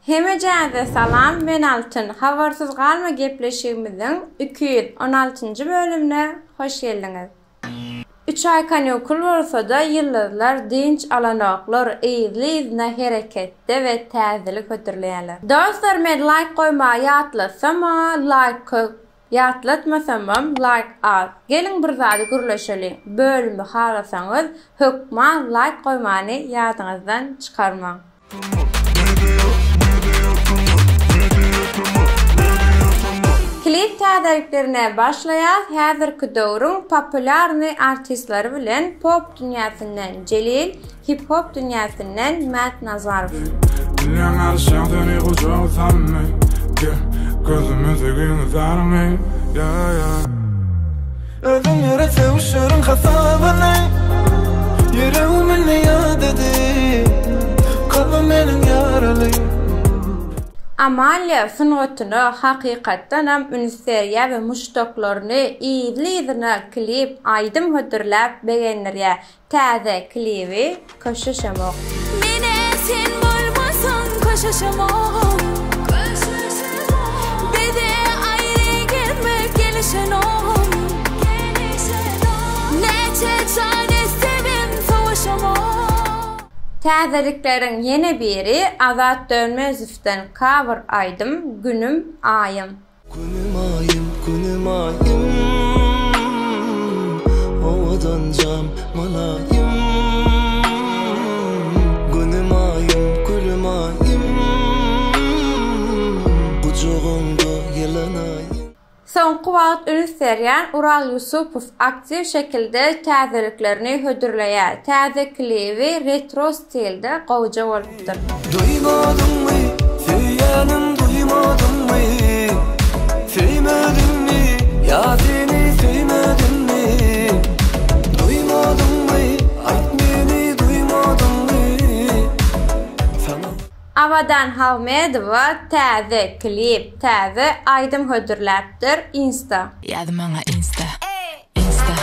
Hemejäze salam, men Altyn. Habarsyz galma gepleşigimiziň 216-njy bölümine hoş geldiňiz. 3 ay kanykul bolsa-da ýyldızlar dinç alanoklar eýizli-ýyzna hereketde we täzelik götürilýärler. Dostlar, men like goýmagy ýatlasam, like ýatlatmasam, like az. Gelin bir zady gürleşeli. Bölümü halasaňyz, hökma like goýmany ýadyňyzdan çykarmaň. Klip täzeliklerine başlaýar. Häzirki döwrüň popularny artistlary bilen pop dünýäsinden Celil, hip hop dünýäsinden Mert Nazarow. Özüm yere sevişirin hasabını, yüreğimin yadedi, kalbim benim yaralı. Amalia sınıtını hakikattan hem ünseriya ve muştoklaryny iyili-iyilina klip aýdym hödürläp begenlerge täze klibi köşeşemok. Mene sen bolmasaň köşeşemok. Bede aýry gelmek gelişenom. Neçe çare sevim sowuşamok. Täzelikleriň ýene biri Azat Dönmezow'dan cover aýdym Günüm Aýym. Günüm ayım, günüm ayım, ovadan cam malayım. Günüm ayım, gülüm ayım, bucuğumda yelenayım. Soňky wagt ünseriýän Ural Yusupov aktiv şekilde täzeliklerini hödürleýär. Täze klibi retro stilde gowja bolupdyr. Duymadın mı, söylenim duymadın mı? Sevmedin mi, ya seni sevmedin mi? Duymadın mı, ayt beni duymadın mı? Avadan Havmedowa täze klip, täze aýdym hödürläpdir Insta. Ýazma maňa Insta. Insta,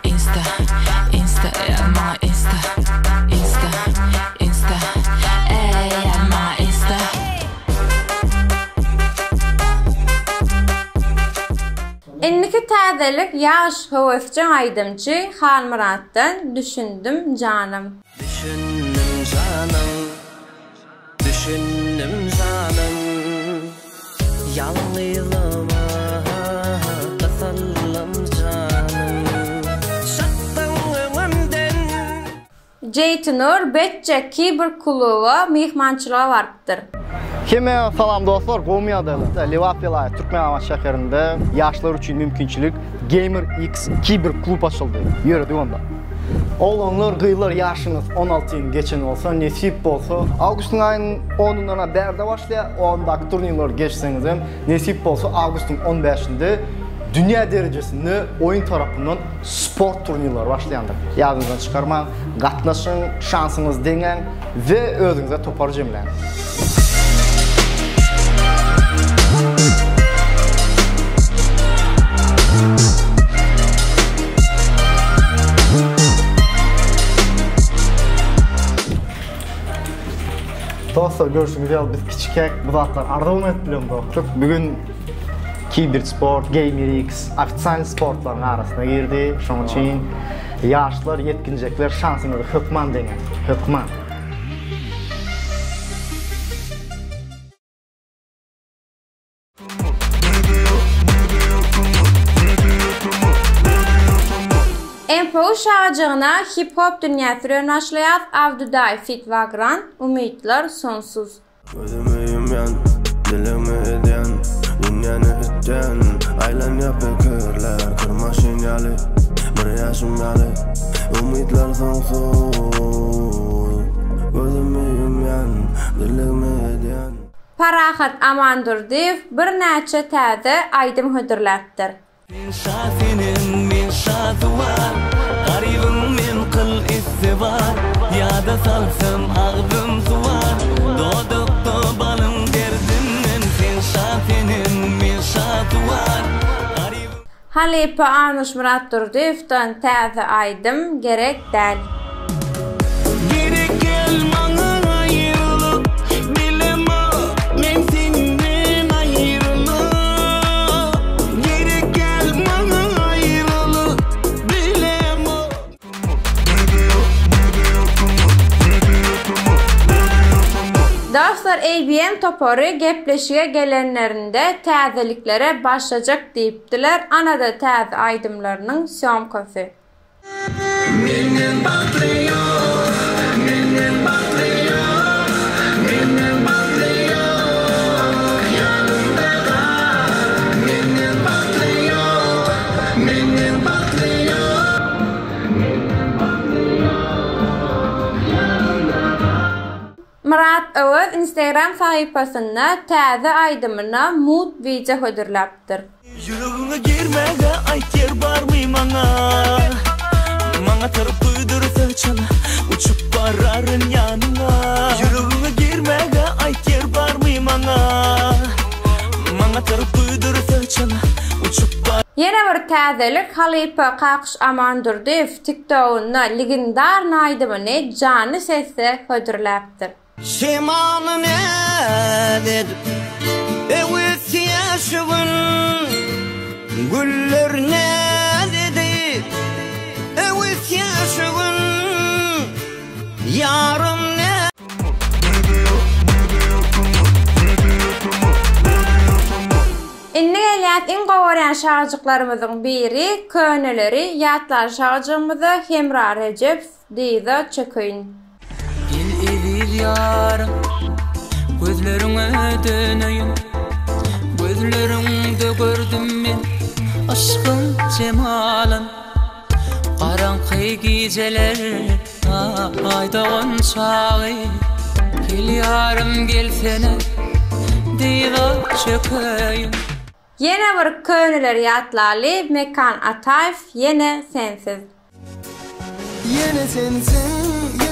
Insta, Insta, ýazma maňa Insta. Insta, Insta, ýazma maňa Insta. Inniki täzelik ýaş höwesçi aýdymçy Halmuratdan Düşündüm Canım. Düşündüm canım, düşündüm canım, yalnızlıma kasalım canım, şattan öňümden. Jeytinur Betçe Kibir kluba mihmançylyğa barıpdyr. Kime salam dostlar, Gomyada, Livat vilayeti Türkmenistan şäherinde yaşlar üçin mümkinçilik Gamer X Kibir klub açıldı. Yürüdük onda. Oğlanlar, gıylar yaşınız 16'ın geçen olsa, nesip bolsa, Ağustun ayının 10'undan berde başlaya, o andaki turnirler geçseniz hem, nesip bolsa Ağustun 15'inde dünya derecesinde oyun tarafından sport turnirler başlayandır. Yadınızdan çıkarmayın, gatnaşın, şansınız deňen ve özünüze topar jemleň. Dostlar, görüşürüz. Biz kiçikek bu zatlar ardalan etdiler dostlar. Bugün Kibir Sport, Gamer X, ofitsial sportların arasına girdi. Şoň üçin ýaşlar, yetkinjekler şansını hökman deňen. Hökman. MPO şarjygyna hip hop dünýäsi rönaşlaýar Avduday Fit Vagrant, Umytlar sonsuz. Gözümüyüm yan, dilimi edyen, dünýäni etden, aýlan ýapykyrlar, kırmaşyn ýaly, bir ýaşym ýaly, umytlar sonsuz. Gözümüyüm yan, dilimi edyen. Parahat Amandurdiýew bir näçe täze aýdym hödürläpdir. Min şafinim, min şaduvar, garibim min kıl istivar, ýada salsam ağzym suvar, dodukda balym derdimden, sen şafinim, min şaduvar, garibim. Halipa Anuş Muratdurdiýewden täze aýdym gerek däl. Gerek gel maňa aýrylyp, bilema Dostlar, ABM toporu gepleşige gelenlerinde täzeliklere başlayacak deyipdiler. Anada täze aydımlarının sömkösü. Murat Öz Instagram sayfasında täze aydymyna mut video hödürläpdir. Yüreğime girmege aytyer barmy maňa. Maňa tarpydyrsa çala uçup bararyn ýanyňa. Yüreğime girmege aytyer barmy maňa. Maňa tarpydyrsa çala uçup bar. Yine bir täzelik Halipa Kakış Amandurdiýew TikTok'unda legendar aydymyny canly sesle hödürläpdir. Şeymanı ne dedim evet yaşıvın güller ne dedi evet yaşıvın yarım ne. Inni gelýän iň gowran şarjyklarymyzyň biri köneleri ýatlar şarjymyzy Hemra Recep diýdi çöküň. Evil yarım, gözlerine döneyim. Gözlerinde gördüm men aşkın cemalın. Karanqy geceler aydağın çağı. Gel yarım gel sene diýip çökeyim. Yine bir köneleri ýatlaly Mekan Ataev yine sensiz.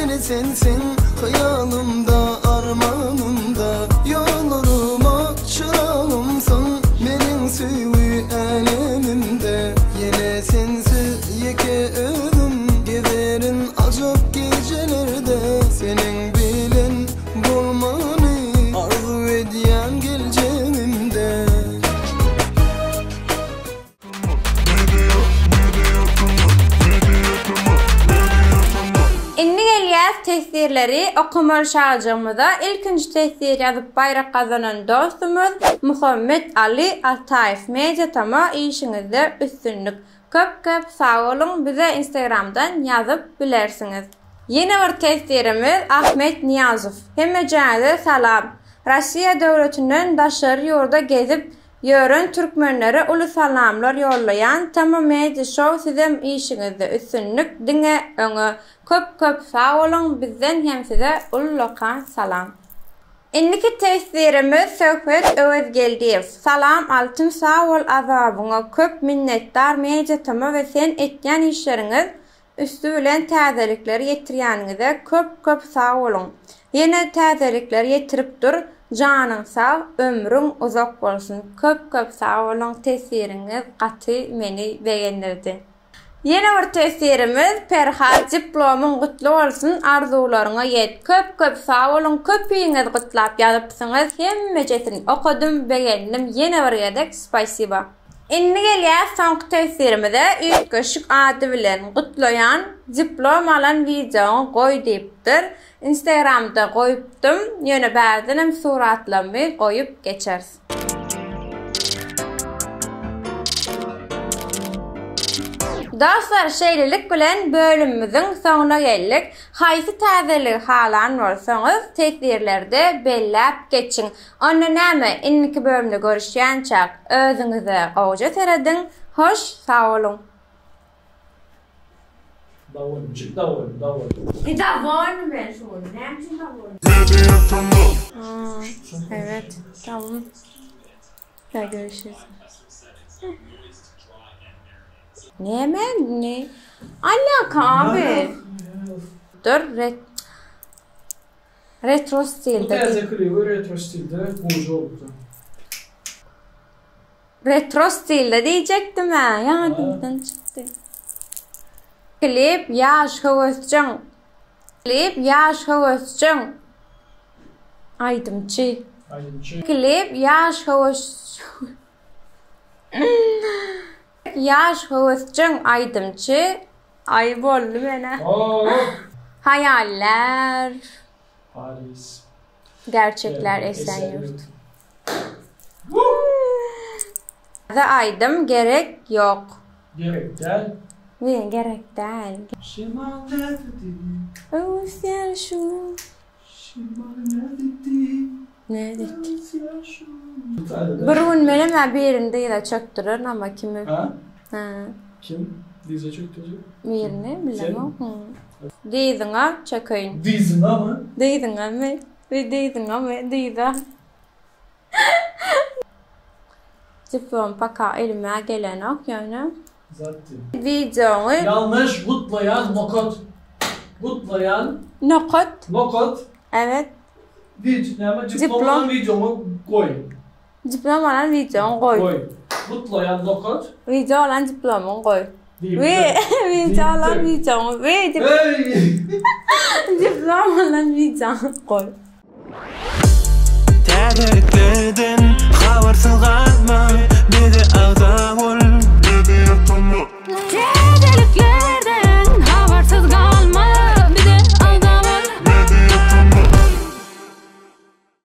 Yine sensin hayalımda, armanımda. Yollarıma çırağımsın, benim süvü elemimde. Yine sensiz yeke ödüm, gezerin acap gecelerde. Senin bilen bulmanı arzu ediyen geleceğimde. Inni gelýär tesirleri okumaly şarjymyzda ilkinji tesir ýazyp bayrak kazanan dostumuz Muhammed Ali Ataev. Media tama işinizde üstünlük. Köp sağ olun, bize Instagram'dan yazıp bilersiňiz. Yeni bir tesirimiz Ahmet Niyazov. Hemmejaňyza salam. Rossiya döwletinden daşary ýurda gezip ýören türkmenlere uly salamlar ýollaýan Tama Media Show sizem işiňizde üstünlük diňe öňe köp sağ olun, bizden hem size ullukan salam. Inniki tesirimiz Söhbet Özgeldiýew. Salam altyn sağ ol azabyňa köp minnetdar Media Tama we sen etýän işleriňiz üstü bilen täzelikleri ýetirýäniňize köp sağ olun. Yine täzelikleri ýetirip dur. Canın sağ, ömrün uzak bolsun. Köp sağ olun, tesiriniz gaty meni beğendirdi. Yine bir tesirimiz Perhat diplomun gutly bolsun, arzularyňa ýet. Köp sağ olun, köpüňiz gutlap ýazypsyňyz. Hemmejesini okudum, beğendim. Yine bir gedek spasiba. Inni gelýär soňky tesirimize üýtgeşik ady bilen gutlaýan diplom alan video goý diýipdir. Instagram'da goýupdym. Ýöne bäzinim suratlamy goýup geçers. Dostlar, şeýlelik bilen bölümimiziň soňuna geldik. Haýsy täzelik halan bolsaňyz tesirlerde belläp geçiň. Onda näme inniki bölümde görüşýänçak özüňize gowja serediň. Hoş, sağ olun. Davon ben şunu. Näme davon? Evet, tamam. Ya görüşürüz. Ne? Alaka abi. Dur, retro stilde. Retro stilde boğucu oldu. Retro stilde diyecektim ha. Yadımdan çıktı. Klip yaş havasçın. Aydımçı. Klip yaş havasçın aydımçı. Ayıp oldu bana. Hayaller. Paris. Gerçekler Esenyurt. Da aydım gerek yok. Gerek değil. Ne gerek değil. Şimal ne dedi? Özyer şu. Şimal ne dedi? Ne dedi? Özyer şu. Bir gün benim birinde yine çöktürür ama kimi? Ha? Ha. Kim? Dize çöktürecek. Birini bilemem. Deydin ha çökeyim. Dizin ama. Deydin ha mı? Ve deydin ha mı? Deydi. Diplom paka elime gelen ok yani. Zaten. Videoyu Yanlış kutlayan nokot. Kutlayan nokot. Evet. Diplom. Diplomanın videomu koy. Diplom olan videonu koy. Koy. Kutlayan nokot. Video olan diplomu koy. Değil Ve video olan videonu. Ve diplom olan videonu koy. Täbiriklerden habarsız galma